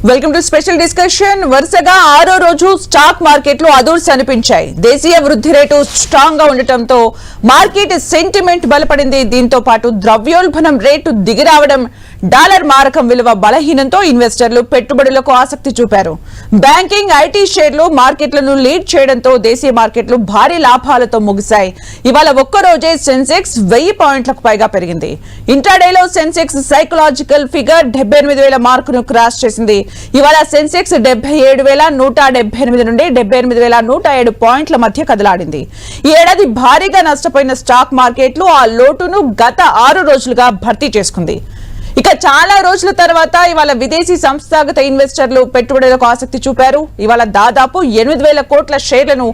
Welcome to special discussion. వరుసగా 6వ రోజు స్టాక్ మార్కెట్లు అదూర్స్ అనిపించాయి. దేశీయ వృద్ధి రేటు స్ట్రాంగ్ గా ఉండటంతో మార్కెట్ సెంటిమెంట్ బలపడింది. దీంతో పాటు ద్రవ్యోల్బణం రేటు దిగిరావడం, డాలర్ మారకం విలువ బలహీనంతో ఇన్వెస్టర్లు పెట్టుబడులకు ఆసక్తి చూపారు. బ్యాంకింగ్, ఐటీ షేర్లు మార్కెట్లను లీడ్ చేయడంతో దేశీయ మార్కెట్లు భారీ లాభాలతో ముగిశాయి. ఇవాళ ఒక్కరోజే సెన్సెక్స్ 1000 పాయింట్లకు పైగా పెరిగింది. ఇంట్రాడేలో సెన్సెక్స్ సైకలాజికల్ ఫిగర్ 78,000 మార్కును క్రాస్ చేసింది. ఇవాళ సెన్సెక్స్ 77,178 నుండి 78,107 పాయింట్ల మధ్య కదలాడింది. ఈ ఏడాది భారీగా నష్టపోయిన స్టాక్ మార్కెట్లు ఆ లోటును గత 6 రోజులుగా భర్తీ చేసుకుంది. ఇక చాలా రోజుల తర్వాత ఇవాళ విదేశీ సంస్థాగత ఇన్వెస్టర్లు పెట్టుబడులకు ఆసక్తి చూపారు. ఇవాళ దాదాపు 8,000 కోట్ల షేర్లను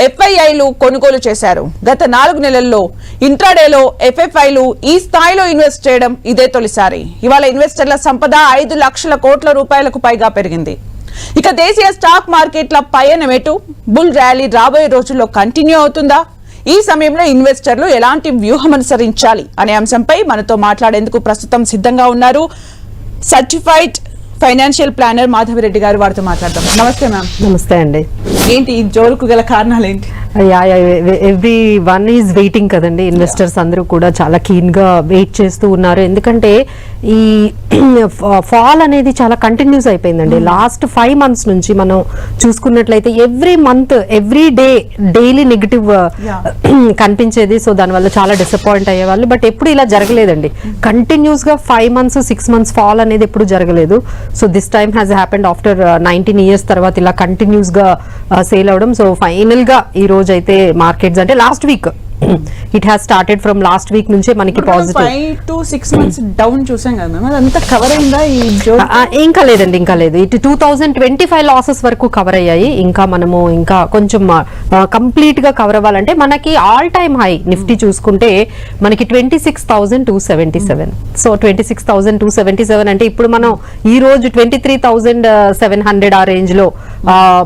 ఎఫ్ఐఐలు కొనుగోలు చేశారు. గత 4 నెలల్లో ఇంట్రాడేలో ఎఫ్ఎఫ్ఐలు ఈ స్థాయిలో ఇన్వెస్ట్ చేయడం ఇదే తొలిసారి. ఇవాళ ఇన్వెస్టర్ల సంపద 5 లక్షల కోట్ల రూపాయలకు పైగా పెరిగింది. ఇక దేశీయ స్టాక్ మార్కెట్ల పయనమేటు, బుల్ ర్యాలీ రాబోయే రోజుల్లో కంటిన్యూ అవుతుందా? ఈ సమయంలో ఇన్వెస్టర్లు ఎలాంటి వ్యూహం అనుసరించాలి అనే అంశంపై మనతో మాట్లాడేందుకు ప్రస్తుతం సిద్ధంగా ఉన్నారు సర్టిఫైడ్ ఫైనాన్షియల్ ప్లానర్ మాధవిరెడ్డి గారు. వారితో మాట్లాడదాం. నమస్తే మ్యామ్. నమస్తే అండి. ఏంటి ఈ జోరుకు గల కారణాలు ఏంటి? ఎవ్రీ వన్ ఈజ్ వెయిటింగ్ కదండి. ఇన్వెస్టర్స్ అందరూ కూడా చాలా కీన్ గా వెయిట్ చేస్తూ ఉన్నారు. ఎందుకంటే ఈ ఫాల్ అనేది చాలా కంటిన్యూస్ అయిపోయిందండి. లాస్ట్ 5 months నుంచి మనం చూసుకున్నట్లయితే every month every day daily negative కనిపించేది. సో దానివల్ల చాలా డిసప్పాయింట్ అయ్యేవాళ్ళు. బట్ ఎప్పుడు ఇలా జరగలేదండి. కంటిన్యూస్ గా 5 months 6 months ఫాల్ అనేది ఎప్పుడు జరగలేదు. So this time has happened after 19 years తర్వాత ఇలా కంటిన్యూస్ గా సేల్ అవడం. సో ఫైనల్ గా ఈ రోజు అయితే మార్కెట్స్ అంటే last week it has started from last week నుంచే మనకి పాజిటివ్ 5 to 6 months డౌన్ చూసాం కదా మ్యామ్. అదంతా కవర్ అయిందా? ఇంకా లేదండి, ఇంకా లేదు. ఇటు 2025 లాసెస్ వరకు కవర్ అయ్యాయి. ఇంకా మనము ఇంకా కొంచెం కంప్లీట్ గా కవర్ అవ్వాలంటే మనకి ఆల్ టైమ్ హై నిఫ్టీ చూసుకుంటే మనకి 26,277. సో 26,277 అంటే ఇప్పుడు మనం ఈ రోజు 23,700 ఆ రేంజ్ లో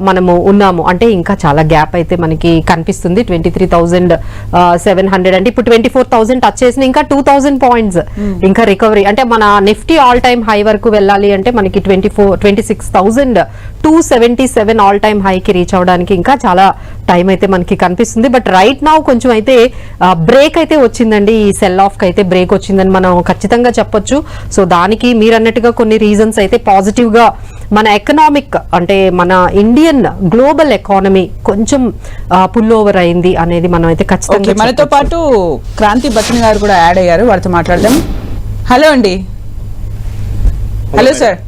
మనము ఉన్నాము. అంటే ఇంకా చాలా గ్యాప్ అయితే మనకి కనిపిస్తుంది. 23,700 అంటే ఇప్పుడు 24,000 టచ్ చేసిన ఇంకా 2,000 పాయింట్స్ ఇంకా రికవరీ. అంటే మన నిఫ్టీ ఆల్ టైమ్ హై వరకు వెళ్ళాలి అంటే మనకి 26,277 ఆల్ టైమ్ హైకి రీచ్ అవడానికి ఇంకా చాలా టైం అయితే మనకి కనిపిస్తుంది. బట్ రైట్ నౌ కొంచెం అయితే బ్రేక్ అయితే వచ్చిందండి. ఈ సెల్ ఆఫ్ కి అయితే బ్రేక్ వచ్చిందని మనం ఖచ్చితంగా చెప్పొచ్చు. సో దానికి మీరు అన్నట్టుగా కొన్ని రీజన్స్ అయితే పాజిటివ్ గా మన ఎకనామిక్ అంటే మన ఇండియన్ గ్లోబల్ ఎకానమీ కొంచెం పుల్ ఓవర్ అయింది అనేది మనం అయితే ఖచ్చితంగా. మనతో పాటు క్రాంతి బచ్చన్ గారు కూడా యాడ్ అయ్యారు. వారితో మాట్లాడదాం. హలో అండి. Hello sir.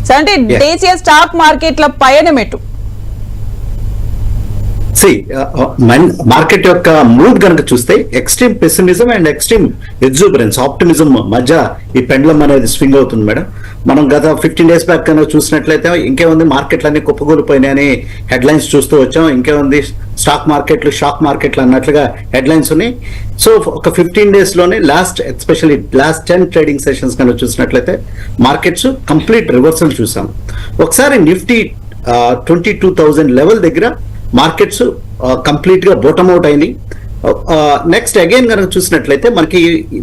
సార్ అంటే దేశీయ స్టాక్ మార్కెట్ల పయనమేటు? మార్కెట్ యొక్క మూడ్ కనుక చూస్తే extreme pessimism and extreme exuberance, optimism మధ్య ఈ పెండ్లం అనేది స్వింగ్ అవుతుంది మేడం. మనం గత 15 days బ్యాక్ కనుక చూసినట్లయితే ఇంకేముంది, మార్కెట్లన్నీ కుప్పకూలిపోయినాయని హెడ్లైన్స్ చూస్తూ వచ్చాం. ఇంకేముంది, స్టాక్ మార్కెట్లు షాక్ మార్కెట్లు అన్నట్లుగా హెడ్లైన్స్ ఉన్నాయి. సో ఒక 15 days లోనే ఎస్పెషల్లీ లాస్ట్ 10 ట్రేడింగ్ సెషన్స్ కనుక చూసినట్లయితే మార్కెట్స్ కంప్లీట్ రివర్సల్ చూసాం. ఒకసారి నిఫ్టీ 22,000 లెవెల్ దగ్గర మార్కెట్స్ కంప్లీట్ గా బోటమ్ అవుట్ అయినాయి. నెక్స్ట్ అగైన్ కనుక చూసినట్లయితే మనకి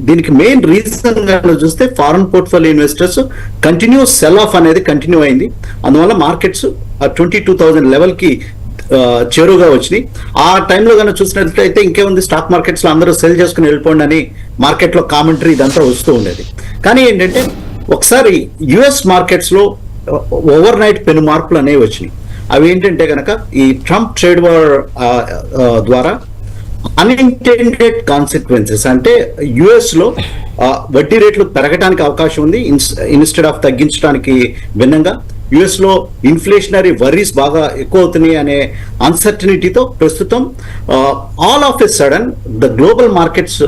దీనికి మెయిన్ రీజన్ కనుక చూస్తే foreign portfolio investors continuous cell of అనేది కంటిన్యూ అయింది. అందువల్ల మార్కెట్స్ 22,000 లెవెల్ కి చేరువుగా వచ్చినాయి. ఆ టైంలో కనుక చూసినట్లయితే ఇంకేముంది, స్టాక్ మార్కెట్స్ లో అందరూ సెల్ చేసుకుని వెళ్ళిపోండి అని మార్కెట్ లో కామెంటరీ ఇదంతా వస్తూ ఉండేది. కానీ ఏంటంటే ఒకసారి యుఎస్ మార్కెట్స్ లో ఓవర్ నైట్ పెను మార్పులు అనేవి వచ్చినాయి. అవి ఏంటంటే కనుక ఈ ట్రంప్ ట్రేడ్ వార్ ద్వారా అన్ఇంటెండెడ్ కాన్సిక్వెన్సెస్, అంటే యుఎస్ లో వడ్డీ రేట్లు పెరగడానికి అవకాశం ఉంది ఇన్స్టెడ్ ఆఫ్ తగ్గించడానికి భిన్నంగా. యుఎస్ లో ఇన్ఫ్లేషనరీ వర్రీస్ బాగా ఎక్కువ అవుతున్నాయి అనే అన్సర్టనిటీతో ప్రస్తుతం all of a sudden the global markets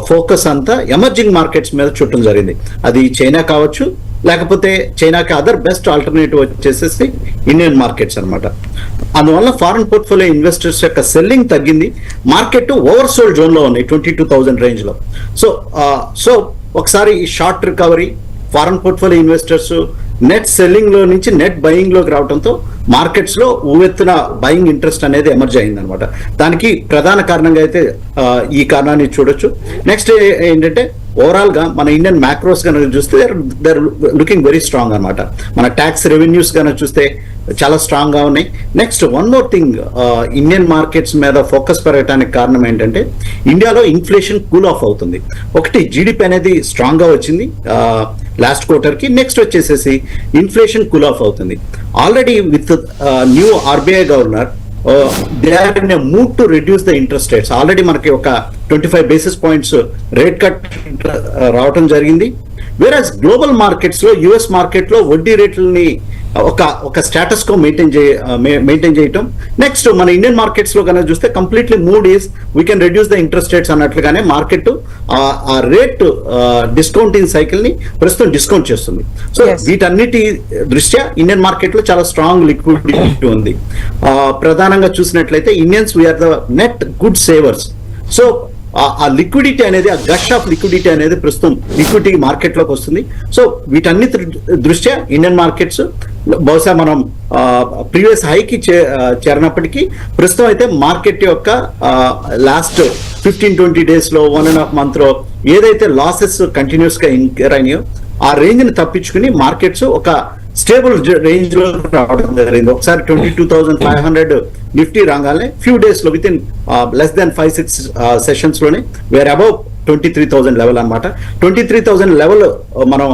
focus అంతా ఎమర్జింగ్ మార్కెట్స్ మీద చుట్టం జరిగింది. అది చైనా కావచ్చు, లేకపోతే చైనాకి అదర్ బెస్ట్ ఆల్టర్నేటివ్ వచ్చేసేసి ఇండియన్ మార్కెట్స్ అనమాట. అందువల్ల ఫారెన్ పోర్ట్ఫోలియో ఇన్వెస్టర్స్ యొక్క సెల్లింగ్ తగ్గింది. మార్కెట్ ఓవర్ సోల్డ్ జోన్ లో ఉన్నాయి 22,000 రేంజ్ లో. సో ఒకసారి ఈ short recovery, foreign portfolio investors net selling లో నుంచి నెట్ బయింగ్ లోకి రావడంతో మార్కెట్స్ లో ఊవెత్తున బయింగ్ ఇంట్రెస్ట్ అనేది ఎమర్జ్ అయింది అనమాట. దానికి ప్రధాన కారణంగా అయితే ఈ కారణాన్ని చూడొచ్చు. నెక్స్ట్ ఏంటంటే ఓవరాల్ గా మన ఇండియన్ మ్యాక్రోస్ కనుక చూస్తే దర్ లుకింగ్ వెరీ స్ట్రాంగ్ అనమాట. మన ట్యాక్స్ రెవెన్యూస్ కనుక చూస్తే చాలా స్ట్రాంగ్ గా ఉన్నాయి. Next one more thing, Indian markets మీద ఫోకస్ పెరగడానికి కారణం ఏంటంటే ఇండియాలో ఇన్ఫ్లేషన్ కూల్ ఆఫ్ అవుతుంది. ఒకటి జీడిపి అనేది స్ట్రాంగ్ గా వచ్చింది లాస్ట్ క్వార్టర్ కి. నెక్స్ట్ వచ్చేసేసి ఇన్ఫ్లేషన్ కూల్ ఆఫ్ అవుతుంది. Already with new RBI governor they are in a move to reduce the interest rates. Already మనకి ఒక 25 basis points రేట్ కట్ రావటం జరిగింది. వేరాజ్ గ్లోబల్ మార్కెట్స్ లో, యుఎస్ మార్కెట్ లో వడ్డీ రేట్లని ఒక స్టేటస్ కో మెయింటైన్ చేయటం. నెక్స్ట్ మన ఇండియన్ మార్కెట్స్ లో కనుక చూస్తే completely mood is we can reduce the interest rates అన్నట్లుగానే మార్కెట్ ఆ రేట్ డిస్కౌంటింగ్ సైకిల్ ని ప్రస్తుతం డిస్కౌంట్ చేస్తుంది. సో వీటన్నిటి దృష్ట్యా ఇండియన్ మార్కెట్ లో చాలా స్ట్రాంగ్ లిక్విడిటీ ఉంది. ప్రధానంగా చూసినట్లయితే Indians we're the net good savers. So ఆ లిక్విడిటీ అనేది, ఆ గష్ ఆఫ్ లిక్విడిటీ అనేది ప్రస్తుతం ఈక్విటీ మార్కెట్ లోకి వస్తుంది. సో వీటన్నిటి దృష్ట్యా ఇండియన్ మార్కెట్స్ బహుశా మనం ప్రీవియస్ హైకి చేరినప్పటికీ ప్రస్తుతం అయితే మార్కెట్ యొక్క లాస్ట్ 15-20 days లో 1.5 month లో ఏదైతే లాసెస్ కంటిన్యూస్ గా ఇంకర్ అయినాయో ఆ రేంజ్ ని తప్పించుకుని మార్కెట్స్ ఒక స్టేబుల్ రేంజ్ లో రావడం జరిగింది. ఒకసారి 22,500 నిఫ్టీ రాగానే ఫ్యూ డేస్ లో with in less than 5-6 sessions లోనే వేర్ అబౌవ్ 23,000 లెవెల్ అనమాట. 23,000 లెవెల్ మనం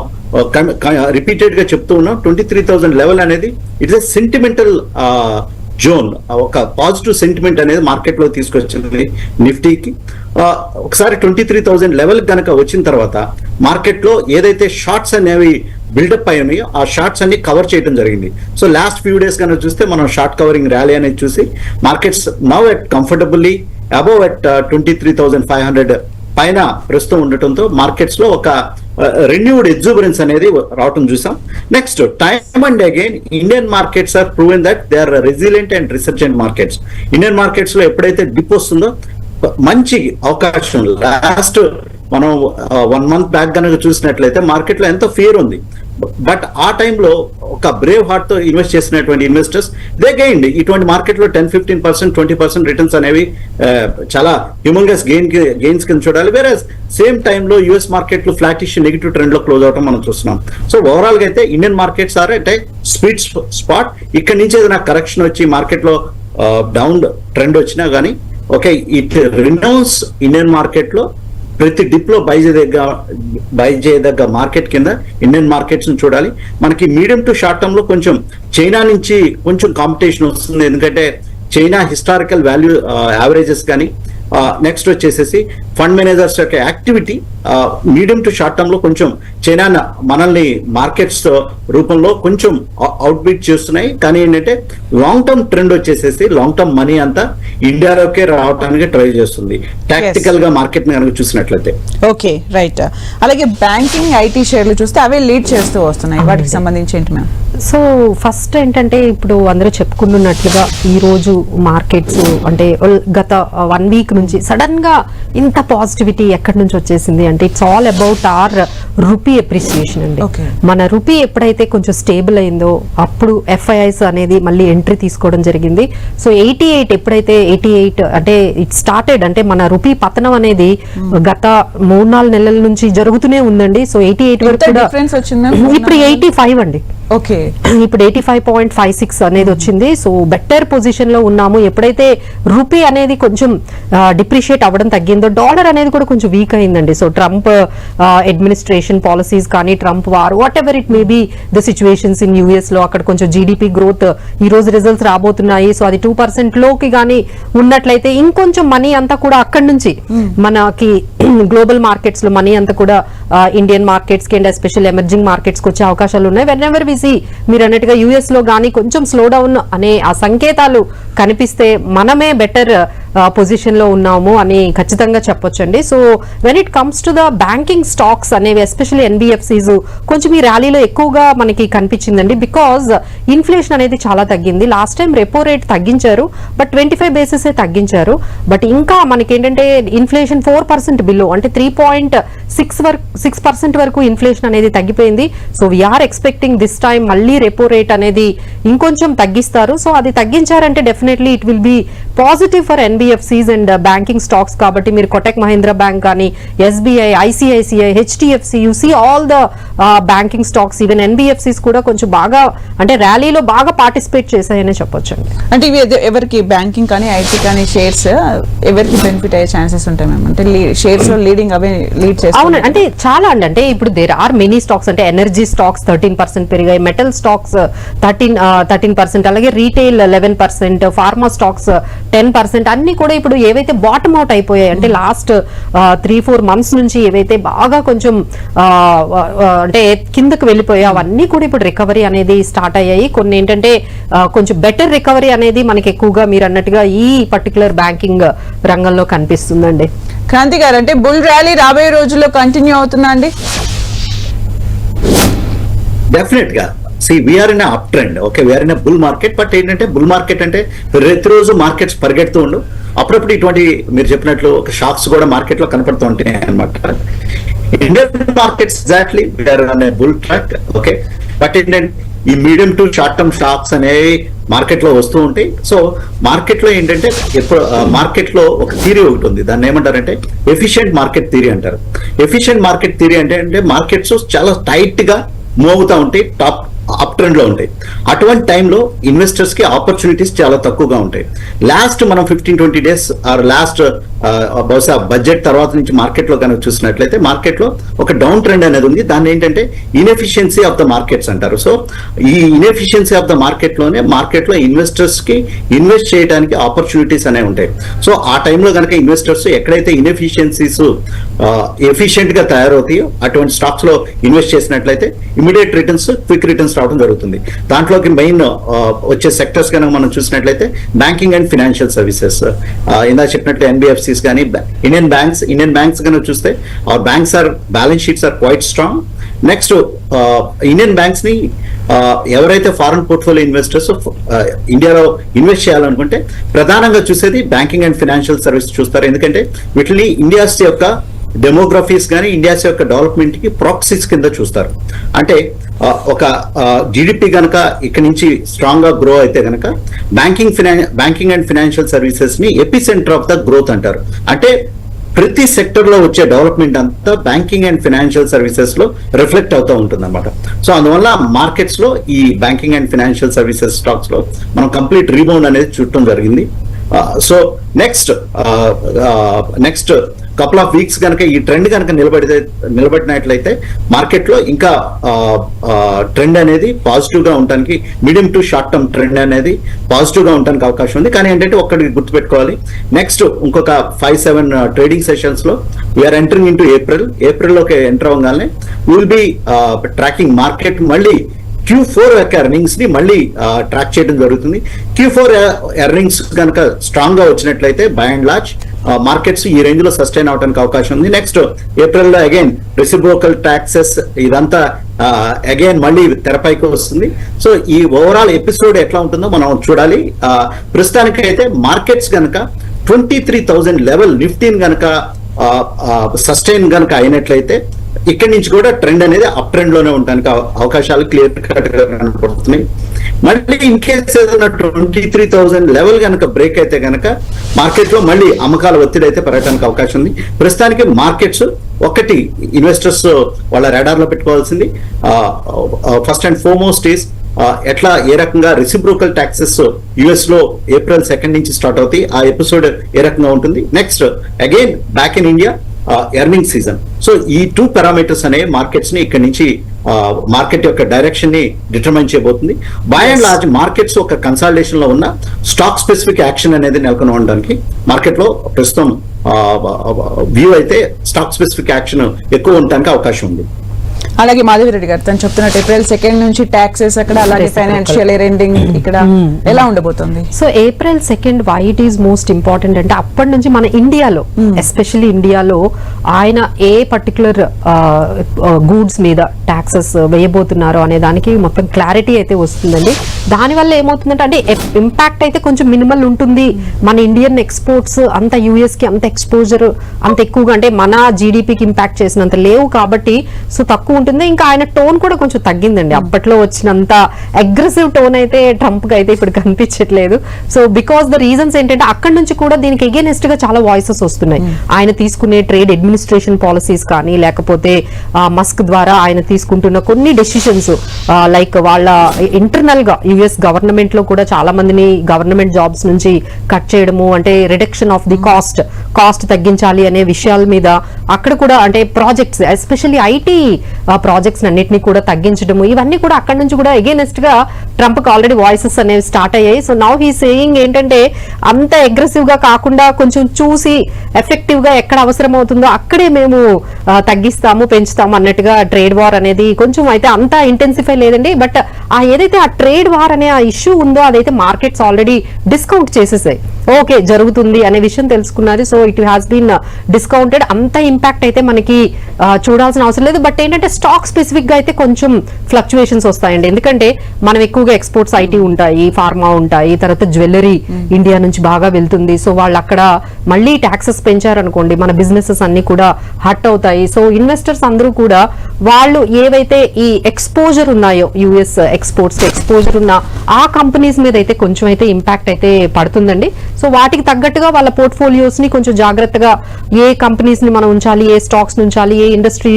రిపీటెడ్ గా చెప్తూ ఉన్నాం. 23,000 లెవెల్ అనేది ఇట్స్ ఎ సెంటిమెంటల్ జోన్. ఒక పాజిటివ్ సెంటిమెంట్ అనేది మార్కెట్ లో తీసుకొచ్చింది నిఫ్టీకి. ఒకసారి 23,000 లెవెల్ కనుక వచ్చిన తర్వాత మార్కెట్ లో ఏదైతే షార్ట్స్ అనేవి బిల్డప్ అయి ఉన్నాయో ఆ షార్ట్స్ అన్ని కవర్ చేయడం జరిగింది. సో లాస్ట్ ఫ్యూ డేస్ కనుక చూస్తే మనం షార్ట్ కవరింగ్ ర్యాలీ అనేది చూసి markets now at comfortably above at 23,500 పైన ప్రస్తుతం ఉండటంతో మార్కెట్స్ లో ఒక రెన్యూడ్ ఎగ్జూబరెన్స్ అనేది రావటం చూసాం. Next time and again Indian markets are proven that they are resilient and resurgent markets. Indian markets లో ఎప్పుడైతే డిప్ వస్తుందో మంచి అవకాశం. లాస్ట్ మనం 1 month బ్యాక్ కనుక చూసినట్లయితే మార్కెట్ లో ఎంతో ఫియర్ ఉంది. బట్ ఆ టైంలో ఒక బ్రేవ్ హార్ట్ తో ఇన్వెస్ట్ చేసినటువంటి ఇన్వెస్టర్స్ దే గెయిన్డ్. ఇటువంటి మార్కెట్ లో 10-15%, 20% రిటర్న్స్ అనేవి చాలా హ్యూమంగస్ గెయిన్స్ కింద చూడాలి. వేరే సేమ్ టైంలో యుఎస్ మార్కెట్లు ఫ్లాటిష్ నెగిటివ్ ట్రెండ్ లో క్లోజ్ అవడం మనం చూస్తున్నాం. సో ఓవరాల్ గా అయితే Indian markets are at sweet spot. ఇక్కడ నుంచి ఏదైనా కరెక్షన్ వచ్చి మార్కెట్ లో డౌన్ ట్రెండ్ వచ్చినా గానీ okay it renounce Indian market లో ప్రతి డిప్ లో బై చేయదగ్గ మార్కెట్ కింద ఇండియన్ మార్కెట్స్ ని చూడాలి. మనకి మీడియం టు షార్ట్ టర్మ్ లో కొంచెం చైనా నుంచి కొంచెం కాంపిటీషన్ వస్తుంది. ఎందుకంటే చైనా హిస్టారికల్ వాల్యూ యావరేజెస్ కానీ నెక్స్ట్ వచ్చేసేసి ఫండ్ మేనేజర్స్ యొక్క activity medium to short term లో కొంచెం చైనా మనల్ని మార్కెట్స్ రూపంలో కొంచెం అవుట్ బీట్ చేస్తున్నాయి. కానీ ఏంటంటే లాంగ్ టర్మ్ ట్రెండ్ వచ్చేసేసి లాంగ్ టర్మ్ మనీ అంతా ఇండియాలోకే రావడానికి ట్రై చేస్తుంది టాక్టికల్ గా మార్కెట్ ని కనుక చూసినట్లయితే. Okay right. అలాగే బ్యాంకింగ్, ఐటీ షేర్లు చూస్తే అవే లీడ్ చేస్తూ వస్తున్నాయి. వాటికి సంబంధించి ఏంటి మ్యామ్? సో ఫస్ట్ ఏంటంటే ఇప్పుడు అందరూ చెప్పుకున్నట్లుగా ఈ రోజు మార్కెట్స్ అంటే గత 1 week నుంచి సడన్ గా ఇంత పాజిటివిటీ ఎక్కడి నుంచి వచ్చేసింది అంటే it's all about our rupee appreciation అండి. మన రూపీ ఎప్పుడైతే కొంచెం స్టేబుల్ అయిందో అప్పుడు ఎఫ్ఐఐస్ అనేది మళ్ళీ ఎంట్రీ తీసుకోవడం జరిగింది. సో 88 ఎప్పుడైతే 88 అంటే ఇట్ స్టార్టెడ్ అంటే మన రూపీ పతనం అనేది గత 3-4 నెలల నుంచి జరుగుతూనే ఉందండి. సో 88 వరకు కూడా ఇప్పుడు 85 అండి. ఓకే ఇప్పుడు 85.56 అనేది వచ్చింది. సో బెటర్ పొజిషన్ లో ఉన్నాము. ఎప్పుడైతే రూపీ అనేది కొంచెం డిప్రిషియేట్ అవ్వడం తగ్గిందో డాలర్ అనేది కూడా కొంచెం వీక్ అయిందండి. సో ట్రంప్ అడ్మినిస్ట్రేషన్ పాలసీస్ కానీ Trump war what ever it may be the situations in US లో అక్కడ కొంచెం జీడిపి గ్రోత్ ఈ రోజు రిజల్ట్స్ రాబోతున్నాయి. సో అది 2% లోకి కానీ ఉన్నట్లయితే ఇంకొంచెం మనీ అంతా కూడా అక్కడి నుంచి మనకి గ్లోబల్ మార్కెట్స్ లో మనీ అంతా కూడా ఇండియన్ మార్కెట్స్ కి అండ్ ఎస్పెషల్ ఎమర్జింగ్ మార్కెట్స్ కి వచ్చే అవకాశాలు ఉన్నాయి. వెన్ ఎవర్ వి సీ మీరు అన్నట్టుగా యుఎస్ లో గానీ కొంచెం స్లో డౌన్ అనే ఆ సంకేతాలు కనిపిస్తే మనమే బెటర్ పొజిషన్ లో ఉన్నాము అని ఖచ్చితంగా చెప్పొచ్చండి. So when it comes to the banking stocks అనేవి ఎస్పెషల్లీ ఎన్బిఎఫ్సిస్ కొంచెం ఈ ర్యాలీలో ఎక్కువగా మనకి కనిపించిందండి. బికాజ్ ఇన్ఫ్లేషన్ అనేది చాలా తగ్గింది. లాస్ట్ టైం రెపో రేట్ తగ్గించారు బట్ 25 basis తగ్గించారు. బట్ ఇంకా మనకి ఏంటంటే ఇన్ఫ్లేషన్ 4% బిలో అంటే 3.6% వరకు ఇన్ఫ్లేషన్ అనేది తగ్గిపోయింది. So we are expecting this time మళ్ళీ రెపో రేట్ అనేది ఇంకొంచెం తగ్గిస్తారు. సో అది తగ్గించారంటే definitely it will be positive for NBFCs and banking stocks కాబట్టి మీరు కొటక్ మహీంద్రా బ్యాంక్ కానీ, SBI, ICICI, HDFC, you see all the banking stocks, even NBFCs కూడా కొంచెం బాగా అంటే ర్యాలీలో బాగా పార్టిసిపేట్ చేశాయనే చెప్పొచ్చు అండి. అంటే ఇవి ఎవరికి బ్యాంకింగ్ కానీ ఐటీ కానీ షేర్స్ ఎవరికి బెనిఫిట్ అయ్యే ఛాన్సెస్ ఉంటాయి మ్యామ్? అంటే షేర్స్ లో లీడింగ్ అవే లీడ్ చేస్తాయి. అవును, అంటే చాలా అండి. అంటే ఇప్పుడు దేర్ ఆర్ మెనీ స్టాక్స్, అంటే ఎనర్జీ స్టాక్స్ 13% పెరిగాయి, మెటల్ స్టాక్స్ 13%, అలాగే రీటైల్ 11%, ఫార్మా స్టాక్స్ 10%. అన్ని కూడా ఇప్పుడు ఏవైతే బాటమ్ అవుట్ అయిపోయాయి అంటే లాస్ట్ 3-4 months నుంచి ఏవైతే బాగా కొంచెం అంటే కిందకు వెళ్ళిపోయాయి అవన్నీ కూడా ఇప్పుడు రికవరీ అనేది స్టార్ట్ అయ్యాయి. కొన్ని ఏంటంటే కొంచెం బెటర్ రికవరీ అనేది మనకి ఎక్కువగా మీరు అన్నట్టుగా ఈ పర్టికులర్ బ్యాంకింగ్ రంగంలో కనిపిస్తుందండి. క్రాంతి గారు, అంటే బుల్ ర్యాలీ రాబోయే రోజుల్లో కంటిన్యూ అవుతుందా అండి? డెఫినెట్ గా we're in up trend. Okay, we're in bull market. But ఏంటంటే బుల్ మార్కెట్ అంటే ప్రతిరోజు మార్కెట్స్ పరిగెడుతూ ఉండు, అప్పుడప్పుడు ఇటువంటి మీరు చెప్పినట్లు ఒక షాక్స్ కూడా మార్కెట్ లో కనపడుతూ ఉంటాయి అనమాట. Indian markets exactly we're on a bull track. Okay, but ఏంటంటే ఈ medium to short term shocks అనేవి మార్కెట్ లో వస్తూ ఉంటాయి. సో మార్కెట్ లో ఏంటంటే ఎప్పుడు మార్కెట్ లో ఒక థియరీ ఒకటి ఉంది, దాన్ని ఏమంటారంటే ఎఫిషియెంట్ మార్కెట్ థియరీ అంటారు. ఎఫిషియెంట్ మార్కెట్ థియరీ అంటే మార్కెట్స్ చాలా టైట్ గా మూవ్ అవుతా ఉంటాయి, టాప్ అప్ ట్రెండ్ లో ఉంటాయి. అటువంటి టైంలో ఇన్వెస్టర్స్ కి ఆపర్చునిటీస్ చాలా తక్కువగా ఉంటాయి. లాస్ట్ మనం 15-20 days ఆర్ లాస్ట్ బహుశా బడ్జెట్ తర్వాత నుంచి మార్కెట్ లో కనుక చూసినట్లయితే మార్కెట్ లో ఒక డౌన్ ట్రెండ్ అనేది ఉంది. దాన్ని ఏంటంటే ఇన్ఎఫిషియన్సీ ఆఫ్ ద మార్కెట్స్ అంటారు. సో ఈ ఇన్ఎఫిషియన్సీ ఆఫ్ ద మార్కెట్ లోనే మార్కెట్ లో ఇన్వెస్టర్స్ కి ఇన్వెస్ట్ చేయడానికి ఆపర్చునిటీస్ అనేవి ఉంటాయి. సో ఆ టైంలో కనుక ఇన్వెస్టర్స్ ఎక్కడైతే ఇన్ఎఫిషియన్సీస్ ఎఫిషియెంట్ గా తయారవుతాయో అటువంటి స్టాక్స్ లో ఇన్వెస్ట్ చేసినట్లయితే ఇమీడియట్ రిటర్న్స్, క్విక్ రిటర్న్స్ రావడం జరుగుతుంది. దాంట్లోకి మెయిన్ వచ్చే సెక్టర్స్ కనుక మనం చూసినట్లయితే బ్యాంకింగ్ అండ్ ఫైనాన్షియల్ సర్వీసెస్, ఇందా చెప్పినట్లు ఎన్బిఎఫ్సిస్ కానీ, ఇండియన్ బ్యాంక్స్ కనుక చూస్తే our banks are balance sheets are quite strong. Next Indian banks ని ఎవరైతే ఫారెన్ పోర్ట్ఫోలియో ఇన్వెస్టర్స్ ఇండియాలో ఇన్వెస్ట్ చేయాలనుకుంటే ప్రధానంగా చూసేది బ్యాంకింగ్ అండ్ ఫైనాన్షియల్ సర్వీస్ చూస్తారు. ఎందుకంటే వీటిని ఇండియాస్ యొక్క డెమోగ్రఫీస్ కానీ ఇండియాస్ యొక్క డెవలప్మెంట్ కి ప్రాక్సీస్ కింద చూస్తారు. అంటే ఒక జీడిపి కనుక ఇక్కడి నుంచి స్ట్రాంగ్ గా గ్రో అయితే కనుక బ్యాంకింగ్ అండ్ ఫైనాన్షియల్ సర్వీసెస్ ని AP centre of the growth అంటారు. అంటే ప్రతి సెక్టర్ లో వచ్చే డెవలప్మెంట్ అంతా బ్యాంకింగ్ అండ్ ఫైనాన్షియల్ సర్వీసెస్ లో రిఫ్లెక్ట్ అవుతూ ఉంటుంది అనమాట. సో అందువల్ల మార్కెట్స్ లో ఈ banking and financial services stocks లో మనం కంప్లీట్ రీబౌండ్ అనేది చూడటం జరిగింది. So next couple of weeks కనుక ఈ ట్రెండ్ కనుక నిలబడినట్లయితే మార్కెట్ లో ఇంకా ట్రెండ్ అనేది పాజిటివ్ గా ఉండడానికి, medium to short term trend అనేది పాజిటివ్ గా ఉండడానికి అవకాశం ఉంది. కానీ ఏంటంటే ఒక్కటి గుర్తుపెట్టుకోవాలి, నెక్స్ట్ ఇంకొక 5-7 ట్రేడింగ్ సెషన్స్ లో we're entering into April లోకి ఎంటర్ అవ్వగానే విల్ బి ట్రాకింగ్ మార్కెట్ మళ్ళీ Q4 యొక్క ఎర్నింగ్స్ ని మళ్ళీ ట్రాక్ చేయడం జరుగుతుంది. Q4 ఎర్నింగ్స్ కనుక స్ట్రాంగ్ గా వచ్చినట్లయితే బై అండ్ లార్జ్ మార్కెట్స్ ఈ రేంజ్ లో సస్టైన్ అవడానికి అవకాశం ఉంది. నెక్స్ట్ ఏప్రిల్ లో అగైన్ రెసిప్రోకల్ ట్యాక్సెస్ ఇదంతా అగైన్ మళ్ళీ తెరపైకి వస్తుంది. సో ఈ ఓవరాల్ ఎపిసోడ్ ఎట్లా ఉంటుందో మనం చూడాలి. ప్రస్తుతానికి అయితే మార్కెట్స్ కనుక 23,000 లెవెల్ నిఫ్టీని కనుక సస్టైన్ కనుక అయినట్లయితే ఇక్కడి నుంచి కూడా ట్రెండ్ అనేది అప్ ట్రెండ్ లోనే ఉండడానికి అవకాశాలు క్లియర్ కట్ గా కనపడుతున్నాయి. మళ్ళీ ఇన్ కేస్ ఏదైనా 23,000 లెవెల్ కనుక బ్రేక్ అయితే కనుక మార్కెట్ లో మళ్ళీ అమ్మకాల ఒత్తిడి అయితే పెరగడానికి అవకాశం ఉంది. ప్రస్తుతానికి మార్కెట్స్ ఒకటి ఇన్వెస్టర్స్ వాళ్ళ రాడార్ లో పెట్టుకోవాల్సింది ఫస్ట్ అండ్ ఫార్మోస్ట్ ఈస్ ఎట్లా ఏ రకంగా రెసిప్రోకల్ ట్యాక్సెస్ యుఎస్ లో April 2 నుంచి స్టార్ట్ అవుతాయి, ఆ ఎపిసోడ్ ఏ రకంగా ఉంటుంది. Next again back in India earning season. So ఈ 2 పారామీటర్స్ అనే మార్కెట్స్ ని ఇక్కడ నుంచి మార్కెట్ యొక్క డైరెక్షన్ ని డిటర్మైన్ చేయబోతుంది. బై అండ్ లార్జ్ మార్కెట్స్ ఒక కన్సాలిడేషన్ లో ఉన్న స్టాక్ స్పెసిఫిక్ యాక్షన్ అనేది నెలకొని ఉండడానికి మార్కెట్ లో ప్రస్తుతం వ్యూ అయితే స్టాక్ స్పెసిఫిక్ యాక్షన్ ఎక్కువ ఉండడానికి అవకాశం ఉంది. అలాగే మాధవిరెడ్డి గారు తను చెప్తున్నట్టు April 2 నుంచి ట్యాక్సెస్ అక్కడ, అలాగే ఫైనాన్షియల్ ఇయర్ ఎండింగ్ ఇక్కడ ఎలా ఉండబోతుంది? So April 2 why it is most important అంటే అప్పటి నుంచి మన ఇండియాలో ఎస్పెషల్లీ ఇండియాలో ఆయన ఏ పర్టికులర్ గూడ్స్ మీద ట్యాక్సెస్ వేయబోతున్నారో అనే దానికి మొత్తం క్లారిటీ అయితే వస్తుందండి. దానివల్ల ఏమవుతుందంటే అంటే ఇంపాక్ట్ అయితే కొంచెం మినిమల్ ఉంటుంది. మన ఇండియన్ ఎక్స్పోర్ట్స్ అంత యుఎస్ కి అంత ఎక్స్పోజర్ అంత ఎక్కువగా అంటే మన జీడిపికి ఇంపాక్ట్ చేసినంత లేవు కాబట్టి సో తక్కువ ఉంటుంది. ఉంటుందో ఇంకా ఆయన టోన్ కూడా కొంచెం తగ్గిందండి. అప్పట్లో వచ్చినంత అగ్రెసివ్ టోన్ అయితే ట్రంప్ కి అయితే ఇప్పుడు కనిపించట్లేదు. సో బికాస్ ద రీజన్స్ ఏంటంటే అక్కడ నుంచి కూడా దీనికి ఎగెనిస్ట్ గా చాలా వాయిసెస్ వస్తున్నాయి. ఆయన తీసుకునే ట్రేడ్ అడ్మినిస్ట్రేషన్ పాలసీస్ కానీ లేకపోతే మస్క్ ద్వారా ఆయన తీసుకుంటున్న కొన్ని డెసిషన్స్ లైక్ వాళ్ళ ఇంటర్నల్ గా యుఎస్ గవర్నమెంట్ లో కూడా చాలా మందిని గవర్నమెంట్ జాబ్స్ నుంచి కట్ చేయడము, అంటే రిడక్షన్ ఆఫ్ ది కాస్ట్ తగ్గించాలి అనే విషయాల మీద అక్కడ కూడా అంటే ప్రాజెక్ట్స్ ఎస్పెషల్లీ ఐటీ ప్రాజెక్ట్స్ అన్నిటిని కూడా తగ్గించడము, ఇవన్నీ కూడా అక్కడ నుంచి కూడా ఎగెనెస్ట్ గా ట్రంప్ కి ఆల్రెడీ వాయిసెస్ అనేవి స్టార్ట్ అయ్యాయి. సో నౌ హీ సేయింగ్ ఏంటంటే అంత అగ్రెసివ్ గా కాకుండా కొంచెం చూసి ఎఫెక్టివ్ గా ఎక్కడ అవసరం అవుతుందో అక్కడే మేము తగ్గిస్తాము పెంచుతాము అన్నట్టుగా ట్రేడ్ వార్ అనేది కొంచెం అయితే అంత ఇంటెన్సిఫై లేదండి. బట్ ఏదైతే ఆ ట్రేడ్ వార్ అనే ఆ ఇష్యూ ఉందో అదైతే మార్కెట్స్ ఆల్రెడీ డిస్కౌంట్ చేసేసాయి. ఓకే జరుగుతుంది అనే విషయం తెలుసుకున్నది. So it has been discounted. అంత ఇంపాక్ట్ అయితే మనకి చూడాల్సిన అవసరం లేదు. బట్ ఏంటంటే స్టాక్ స్పెసిఫిక్ గా అయితే కొంచెం ఫ్లక్చువేషన్స్ వస్తాయండి. ఎందుకంటే మనం ఎక్కువగా ఎక్స్పోర్ట్స్ ఐటీ ఉంటాయి, ఫార్మా ఉంటాయి, తర్వాత జ్యువెలరీ ఇండియా నుంచి బాగా వెళ్తుంది. సో వాళ్ళు అక్కడ మళ్ళీ ట్యాక్సెస్ పెంచారనుకోండి మన బిజినెసెస్ అన్ని కూడా హట్ అవుతాయి. సో ఇన్వెస్టర్స్ అందరూ కూడా వాళ్ళు ఏవైతే ఈ ఎక్స్పోజర్ ఉన్నాయో యుఎస్ ఎక్స్పోర్ట్స్ ఎక్స్పోజర్ ఉన్న ఆ కంపెనీస్ మీద అయితే కొంచెం అయితే ఇంపాక్ట్ అయితే పడుతుందండి. సో వాటికి తగ్గట్టుగా వాళ్ళ పోర్ట్ఫోలియోస్ ని కొంచెం జాగ్రత్తగా ఏ కంపెనీస్ ని మనం ఉంచాలి, ఏ స్టాక్స్ ని ఉంచాలి, ఏ ఇండస్ట్రీ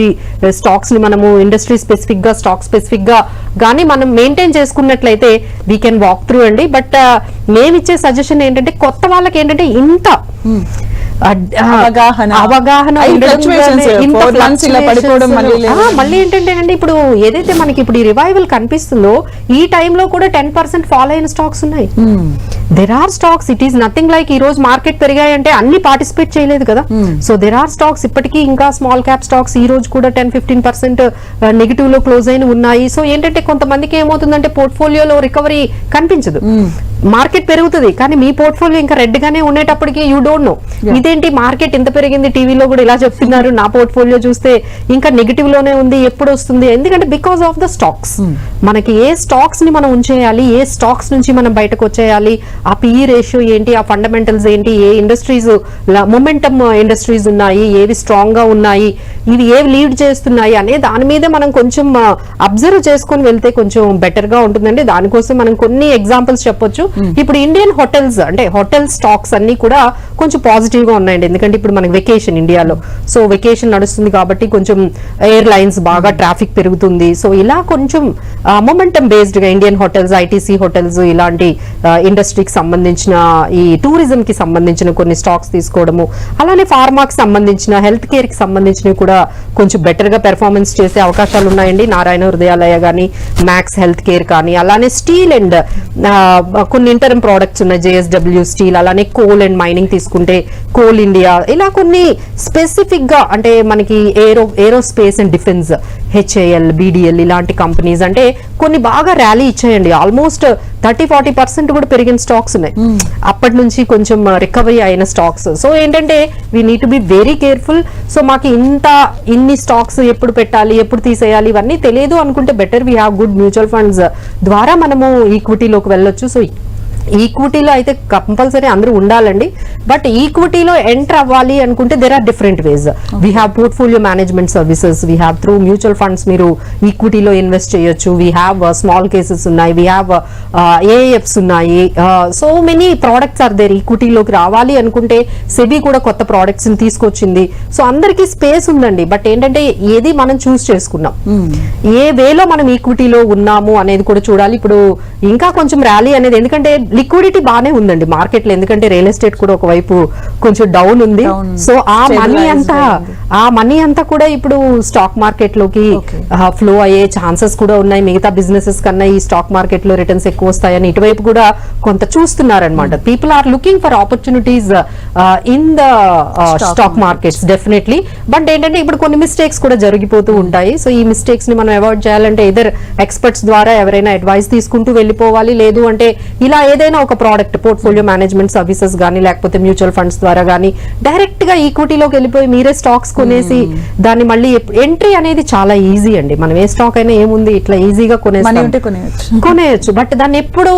స్టాక్స్ ని మనము ఇండస్ట్రీ స్పెసిఫిక్ గా స్టాక్ స్పెసిఫిక్ గా గానీ మనం మెయింటైన్ చేసుకున్నట్లయితే వీ కెన్ వాక్ త్రూ అండి. బట్ మేము ఇచ్చే సజెషన్ ఏంటంటే కొత్త వాళ్ళకి ఏంటంటే ఇంత అవగాహన మళ్ళీ ఏంటంటే ఇప్పుడు ఏదైతే మనకి ఇప్పుడు ఈ రివైవల్ కనిపిస్తుందో ఈ టైంలో కూడా 10% ఫాల్ అయిన స్టాక్స్ ఉన్నాయి. There are stocks, it is nothing like ఈ రోజు మార్కెట్ పెరిగాయంటే అన్ని పార్టిసిపేట్ చేయలేదు కదా. సో దెర్ ఆర్ స్టాక్స్ ఇప్పటికీ ఇంకా స్మాల్ క్యాప్ స్టాక్స్ ఈ రోజు కూడా 10-15% నెగిటివ్ లో క్లోజ్ అయిన ఉన్నాయి. సో ఏంటంటే కొంతమందికి ఏమవుతుందంటే పోర్ట్ఫోలియోలో రికవరీ కనిపించదు. మార్కెట్ పెరుగుతుంది కానీ మీ పోర్ట్ఫోలియో ఇంకా రెడ్ గానే ఉండేటప్పటికి యూ డోంట్ నో ఇదేంటి మార్కెట్ ఎంత పెరిగింది, టీవీలో కూడా ఇలా చెప్తున్నారు, నా పోర్ట్ఫోలియో చూస్తే ఇంకా నెగిటివ్ లోనే ఉంది, ఎప్పుడు వస్తుంది? ఎందుకంటే బికాస్ ఆఫ్ ద స్టాక్స్. మనకి ఏ స్టాక్స్ ని మనం ఉంచేయాలి, ఏ స్టాక్స్ నుంచి మనం బయటకు వచ్చేయాలి, ఆ పిఈ రేషియో ఏంటి, ఆ ఫండమెంటల్స్ ఏంటి, ఏ ఇండస్ట్రీస్ మొమెంటమ్ ఇండస్ట్రీస్ ఉన్నాయి, ఏవి స్ట్రాంగ్ గా ఉన్నాయి, ఇవి ఏవి లీడ్ చేస్తున్నాయి అనే దాని మీద మనం కొంచెం అబ్జర్వ్ చేసుకొని వెళ్తే కొంచెం బెటర్ గా ఉంటుందండి. దానికోసం మనం కొన్ని ఎగ్జాంపుల్స్ చెప్పొచ్చు. ఇప్పుడు ఇండియన్ హోటల్స్ అంటే హోటల్ స్టాక్స్ అన్ని కూడా కొంచెం పాజిటివ్ గా ఉన్నాయండి. ఎందుకంటే ఇప్పుడు మనకి వెకేషన్ ఇండియాలో, సో వెకేషన్ నడుస్తుంది కాబట్టి కొంచెం ఎయిర్ లైన్స్ బాగా ట్రాఫిక్ పెరుగుతుంది. సో ఇలా కొంచెం మొమెంటమ్ బేస్డ్ గా ఇండియన్ హోటల్స్, ఐటీసీ హోటల్స్ ఇలాంటి ఇండస్ట్రీకి సంబంధించిన ఈ టూరిజం కి సంబంధించిన కొన్ని స్టాక్స్ తీసుకోవడము, అలానే ఫార్మాకి సంబంధించిన హెల్త్ కేర్ కి సంబంధించినవి కూడా కొంచెం బెటర్ గా పెర్ఫార్మెన్స్ చేసే అవకాశాలు ఉన్నాయండి. నారాయణ హృదయాలయ కానీ, మ్యాక్స్ హెల్త్ కేర్ కానీ, అలానే స్టీల్ అండ్ కొన్ని ఇంటర్మ్ ప్రోడక్ట్స్ ఉన్నాయి, జేఎస్డబ్ల్యూ స్టీల్, అలానే కోల్ అండ్ మైనింగ్ తీసుకుంటే కోల్ ఇండియా, ఇలా కొన్ని స్పెసిఫిక్ గా అంటే మనకి aerospace and defence, HAL, BDL ఇలాంటి కంపెనీస్ అంటే కొన్ని బాగా ర్యాలీ ఇచ్చాయండి. ఆల్మోస్ట్ 30-40% కూడా పెరిగిన స్టాక్స్ ఉన్నాయి. అప్పటి నుంచి కొంచెం రికవరీ అయిన స్టాక్స్. సో ఏంటంటే we need to be very careful. So మాకు ఇన్ని స్టాక్స్ ఎప్పుడు పెట్టాలి, ఎప్పుడు తీసేయాలి ఇవన్నీ తెలియదు అనుకుంటే better we have good mutual funds ద్వారా మనము ఈక్విటీలోకి వెళ్ళొచ్చు. సో ఈక్విటీలో అయితే కంపల్సరీ అందరూ ఉండాలండి. బట్ ఈక్విటీలో ఎంటర్ అవ్వాలి అనుకుంటే there are different ways. We have portfolio management services, we have through mutual funds మీరు ఈక్విటీలో ఇన్వెస్ట్ చేయొచ్చు. వీ హ్యావ్ స్మాల్ కేసెస్ ఉన్నాయి, వీ హ్యావ్ ఏఎఫ్స్ ఉన్నాయి. So many products are there. ఈక్విటీలోకి రావాలి అనుకుంటే సెబీ కూడా కొత్త ప్రోడక్ట్స్ ని తీసుకొచ్చింది. సో అందరికీ స్పేస్ ఉందండి. బట్ ఏంటంటే ఏది మనం చూస్ చేసుకున్నాం, ఏ వేలో మనం ఈక్విటీలో ఉన్నాము అనేది కూడా చూడాలి. ఇప్పుడు ఇంకా కొంచెం ర్యాలీ అనేది ఎందుకంటే లిక్విడిటీ బానే ఉందండి మార్కెట్ లో. ఎందుకంటే రియల్ ఎస్టేట్ కూడా ఒకవైపు కొంచెం డౌన్ ఉంది. సో ఆ మనీ అంతా కూడా ఇప్పుడు స్టాక్ మార్కెట్ లోకి ఫ్లో అయ్యే ఛాన్సెస్ కూడా ఉన్నాయి. మిగతా బిజినెసెస్ కన్నా ఈ స్టాక్ మార్కెట్ లో రిటర్న్స్ ఎక్కువ వస్తాయని ఇటువైపు కూడా కొంత చూస్తున్నారనమాట. People are looking for opportunities in the stock markets definitely. But ఏంటంటే ఇప్పుడు కొన్ని మిస్టేక్స్ కూడా జరిగిపోతూ ఉంటాయి. సో ఈ మిస్టేక్స్ ని మనం అవాయిడ్ చేయాలంటే ఇదర్ ఎక్స్పర్ట్స్ ద్వారా ఎవరైనా అడ్వైస్ తీసుకుంటూ వెళ్ళిపోవాలి. లేదు అంటే ఇలా ఏదైనా ఒక ప్రోడక్ట్ పోర్ట్ఫోలియో మేనేజ్మెంట్ సర్వీసెస్ కానీ లేకపోతే మ్యూచువల్ ఫండ్స్ ద్వారా కానీ డైరెక్ట్ గా ఈక్విటీలోకి వెళ్ళిపోయి మీరే స్టాక్స్ కొనేసి దాన్ని మళ్ళీ ఎంట్రీ అనేది చాలా ఈజీ అండి. మనం ఏ స్టాక్ అయినా ఏముంది ఇట్లా ఈజీగా కొనేయచ్చు, బట్ దాన్ని ఎప్పుడు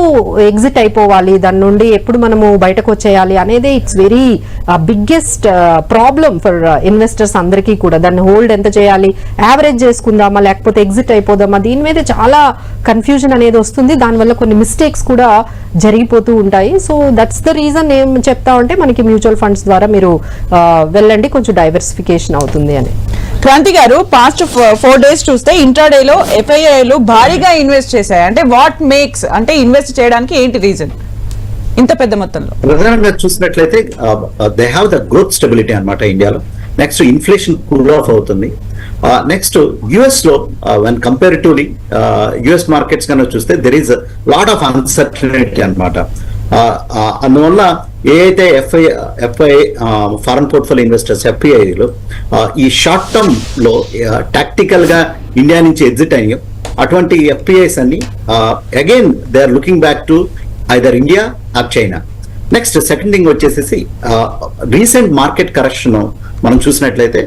ఎగ్జిట్ అయిపోవాలి, దాని నుండి ఎప్పుడు మనము బయటకు వచ్చేయాలి అనేది it's very biggest problem for investors అందరికీ కూడా. దాన్ని హోల్డ్ ఎంత చేయాలి, యావరేజ్ చేసుకుందామా లేకపోతే ఎగ్జిట్ అయిపోదామా, దీని మీద చాలా కన్ఫ్యూజన్ అనేది వస్తుంది. దానివల్ల కొన్ని మిస్టేక్స్ కూడా జరిగిపోతూ ఉంటాయి. సో దట్స్ ద రీజన్ ఏం చెప్తా ఉంటే మనకి మ్యూచువల్ ఫండ్స్ ద్వారా మీరు వెళ్ళండి, కొంచెం డైవర్సిఫికేషన్ అవుతుంది అని. క్రాంతి గారు, పాస్ట్ 4 days చూస్తే ఇంట్రాడేలో ఎఫ్ఐఐలు భారీగా ఇన్వెస్ట్ చేశాయి. అంటే వాట్ మేక్స్, అంటే ఇన్వెస్ట్ చేయడానికి ఏంటి రీజన్ ఇంత పెద్ద మొత్తంలో? ప్రధానంగా చూసినట్లయితే they have the growth stability అన్నమాట ఇండియాలో. నెక్స్ట్ ఇన్ఫ్లేషన్ కూల్ ఆఫ్ అవుతుంది. నెక్స్ట్ యుఎస్ లో వెన్ కంపారిటివ్లీ యుఎస్ మార్కెట్స్ కన్నా చూస్తే there is lot of uncertainty అన్నమాట. అందువల్ల ఏ అయితే ఎఫ్ఐ ఫారెన్ పోర్ట్ఫోలియో ఇన్వెస్టర్స్ ఎఫ్ఐఐలో ఈ షార్ట్ టర్మ్ లో టాక్టికల్ గా ఇండియా నుంచి ఎగ్జిట్ అయ్యాం, అటువంటి ఎఫ్ఐఐస్ అన్ని again they are looking back to either India or China. Next second thing వచ్చేసి రీసెంట్ మార్కెట్ కరెక్షన్ మనం చూసినట్లయితే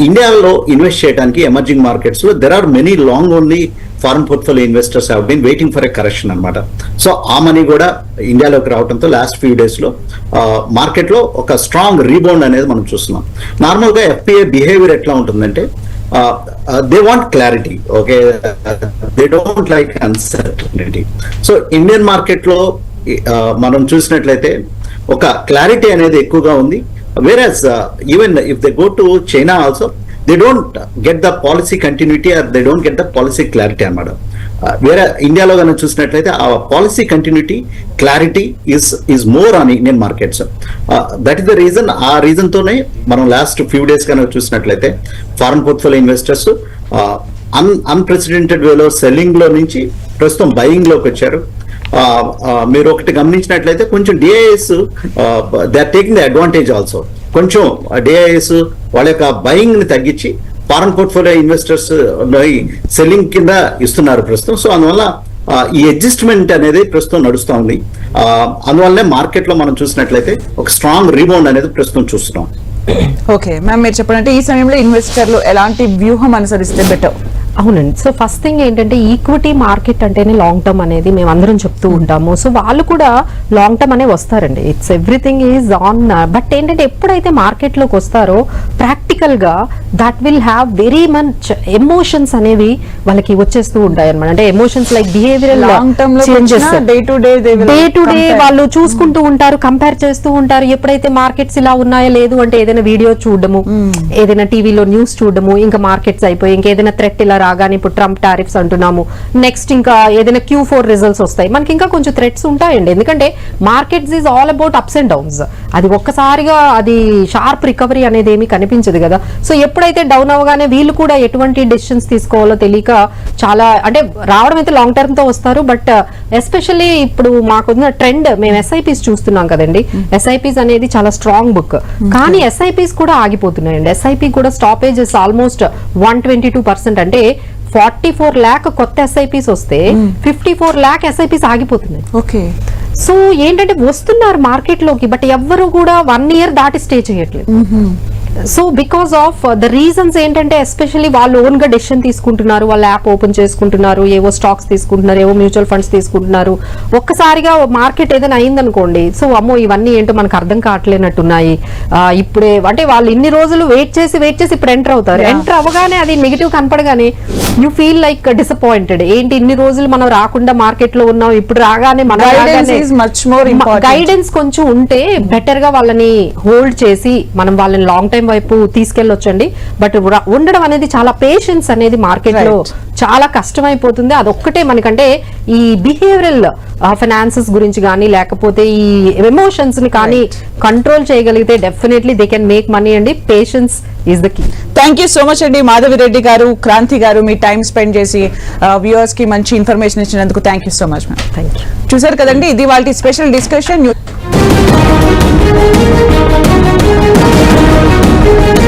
ఇండియాలో ఇన్వెస్ట్ చేయడానికి ఎమర్జింగ్ మార్కెట్స్ లో there are many long only foreign portfolio investors have been waiting for a correction అనమాట. So ఆ money కూడా ఇండియాలోకి రావడంతో లాస్ట్ ఫ్యూ డేస్ లో మార్కెట్ లో ఒక స్ట్రాంగ్ రీబౌండ్ అనేది మనం చూస్తున్నాం. నార్మల్ గా ఎఫ్పిఐ బిహేవియర్ ఎట్లా ఉంటుందంటే they want clarity, okay, they don't like uncertainty. So Indian market లో మనం చూసినట్లయితే ఒక క్లారిటీ అనేది ఎక్కువగా ఉంది. Whereas even if they go to China also, they don't get the policy continuity or they don't get the policy clarity అన్నమాట. వేరే ఇండియాలో కనుక చూసినట్లయితే ఆ policy continuity clarity is more on Indian markets. That is the reason. ఆ reason తోనే మనం last few days కనుక చూసినట్లయితే ఫారెన్ పోర్ట్ఫోలియో ఇన్వెస్టర్స్ అన్ప్రెసిడెంటెడ్ వేలో సెల్లింగ్ లో నుంచి ప్రస్తుతం బయింగ్ లోకి వచ్చారు. మీరు ఒకటి గమనించినట్లయితే కొంచెం DIs they are taking the advantage also. కొంచెం డిఐఎస్ వాళ్ళ యొక్క బయింగ్ ని తగ్గించి ఫారెన్ పోర్ట్ఫోలియో ఇన్వెస్టర్స్ సెల్లింగ్ కింద ఇస్తున్నారు ప్రస్తుతం. సో అందువల్ల ఈ అడ్జస్ట్మెంట్ అనేది ప్రస్తుతం నడుస్తూ ఉంది. అందువల్లనే మార్కెట్ లో మనం చూసినట్లయితే ఒక స్ట్రాంగ్ రీబౌండ్ అనేది ప్రస్తుతం చూస్తున్నాం. ఓకే మ్యామ్, మీరు చెప్పినట్టు ఈ సమయంలో ఇన్వెస్టర్లు ఎలాంటి వ్యూహం అనుసరిస్తే బెటర్? అవునండి. సో ఫస్ట్ థింగ్ ఏంటంటే ఈక్విటీ మార్కెట్ అంటేనే లాంగ్ టర్మ్ అనేది మేము అందరం చెప్తూ ఉంటాము. సో వాళ్ళు కూడా లాంగ్ టర్మ్ అనే వస్తారండి. It's everything is on. But ఏంటంటే ఎప్పుడైతే మార్కెట్ లోకి వస్తారో ప్రాక్టికల్ గా that will have very much emotions అనేవి వాళ్ళకి వచ్చేస్తూ ఉంటాయి అనమాట. అంటే emotions like behavioural changes day to day వాళ్ళు చూసుకుంటూ ఉంటారు, కంపేర్ చేస్తూ ఉంటారు. ఎప్పుడైతే మార్కెట్స్ ఇలా ఉన్నాయో లేదు అంటే ఏదైనా వీడియో చూడడము, ఏదైనా టీవీలో న్యూస్ చూడడము, ఇంకా మార్కెట్స్ అయిపోయి ఇంకేదైనా థ్రెట్ ఇలా రాగానే ఇప్పుడు ట్రంప్ టారిఫ్స్ అంటున్నాము, నెక్స్ట్ ఇంకా ఏదైనా Q4 రిజల్ట్స్ వస్తాయి, మనకి ఇంకా కొంచెం థ్రెట్స్ ఉంటాయండి. ఎందుకంటే markets is all about ups and downs. అది ఒక్కసారిగా అది షార్ప్ రికవరీ అనేది ఏమీ కనిపించదు కదా. సో ఎప్పుడైతే డౌన్ అవగానే వీళ్ళు కూడా ఎటువంటి డెసిషన్స్ తీసుకోవాలో తెలియక చాలా అంటే రావడం అయితే లాంగ్ టర్మ్ తో వస్తారు. బట్ ఎస్పెషల్లీ ఇప్పుడు మాకున్న ట్రెండ్ మేము SIPs చూస్తున్నాం కదండి. SIPs అనేది చాలా స్ట్రాంగ్ బుక్, కానీ SIPs కూడా ఆగిపోతున్నాయండి. SIP కూడా స్టాపేజెస్ ఆల్మోస్ట్ 122%. అంటే 44 lakh కొత్త SIPs వస్తే 54 lakh SIPs ఆగిపోతున్నాయి. ఓకే. సో ఏంటంటే వస్తున్నారు మార్కెట్ లోకి, బట్ ఎవ్వరు కూడా 1 year దాటి స్టే చేయట్లేదు. So because of the reasons ఏంటంటే ఎస్పెషల్లీ వాళ్ళు ఓన్ గా డెసిషన్ తీసుకుంటున్నారు, వాళ్ళ యాప్ ఓపెన్ చేసుకుంటున్నారు, ఏవో స్టాక్స్ తీసుకుంటున్నారు, ఏవో మ్యూచువల్ ఫండ్స్ తీసుకుంటున్నారు. ఒక్కసారిగా మార్కెట్ ఏదైనా అయిందనుకోండి, సో అమ్మో ఇవన్నీ ఏంటో మనకు అర్థం కావట్లేనట్టున్నాయి, ఇప్పుడే అంటే వాళ్ళు ఇన్ని రోజులు వెయిట్ చేసి ఇప్పుడు ఎంటర్ అవుతారు. ఎంటర్ అవ్వగానే అది నెగిటివ్ కనపడగానే యూ ఫీల్ లైక్ డిసప్పాయింటెడ్. ఏంటి ఇన్ని రోజులు మనం రాకుండా మార్కెట్ లో ఉన్నాం, ఇప్పుడు రాగానే మన గైడెన్స్ కొంచెం ఉంటే బెటర్ గా వాళ్ళని హోల్డ్ చేసి మనం వాళ్ళని లాంగ్ టైం వైపు తీసుకెళ్ళొచ్చండి. బట్ ఉండడం అనేది చాలా పేషెన్స్ అనేది మార్కెట్ లో చాలా కష్టమైపోతుంది. అదొక్కటే మనకంటే ఈ బిహేవియరల్ ఫైనాన్సెస్ గురించి కానీ లేకపోతే ఈ ఎమోషన్స్ ని కానీ కంట్రోల్ చేయగలిగితే definitely they can make money అండి. Patience is the key. Thank you so much అండి మాధవిరెడ్డి గారు, క్రాంతి గారు, మీ టైం స్పెండ్ చేసి వ్యూవర్స్ కి మంచి ఇన్ఫర్మేషన్ ఇచ్చినందుకు thank you so much ma'am. Thank you. చూసారు కదండి, ఇది వాళ్ళ స్పెషల్ డిస్కషన్.